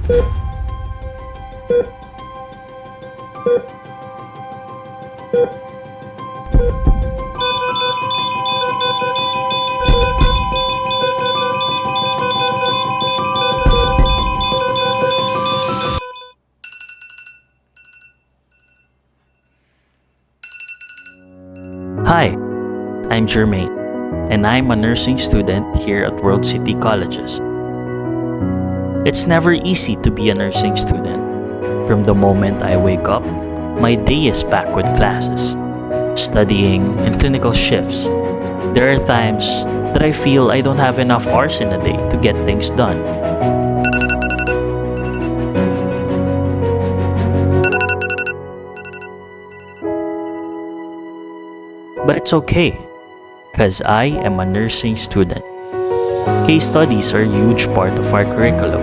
Hi, I'm Jermaine, and I'm a nursing student here at World Citi Colleges. It's never easy to be a nursing student. From the moment I wake up, my day is packed with classes, studying, and clinical shifts. There are times that I feel I don't have enough hours in a day to get things done. But it's okay, because I am a nursing student. Case studies are a huge part of our curriculum.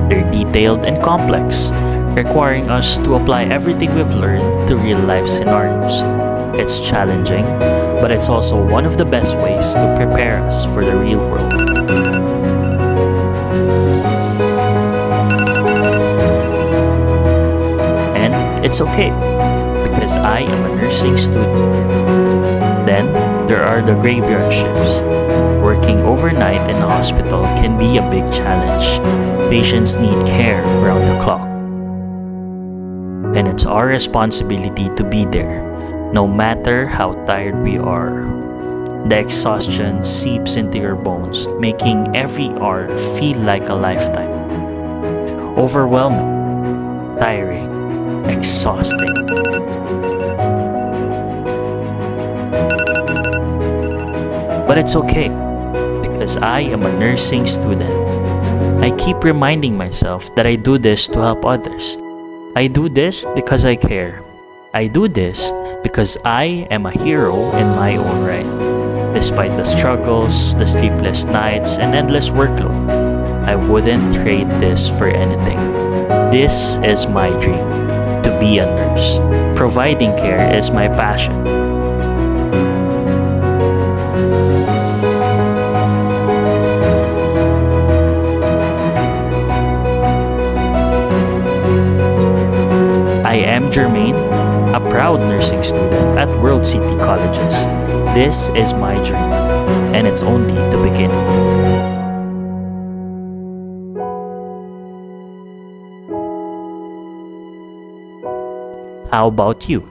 They're detailed and complex, requiring us to apply everything we've learned to real life scenarios. It's challenging, but it's also one of the best ways to prepare us for the real world. And it's okay, because I am a nursing student. Then, there are the graveyard shifts. Working overnight in a hospital can be a big challenge. Patients need care around the clock. And it's our responsibility to be there, no matter how tired we are. The exhaustion seeps into your bones, making every hour feel like a lifetime. Overwhelming, tiring, exhausting. But it's okay, because I am a nursing student. I keep reminding myself that I do this to help others. I do this because I care. I do this because I am a hero in my own right. Despite the struggles, the sleepless nights, and endless workload, I wouldn't trade this for anything. This is my dream, to be a nurse. Providing care is my passion. I am Jermaine, a proud nursing student at World Citi Colleges. This is my dream, and it's only the beginning. How about you?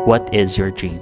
What is your dream?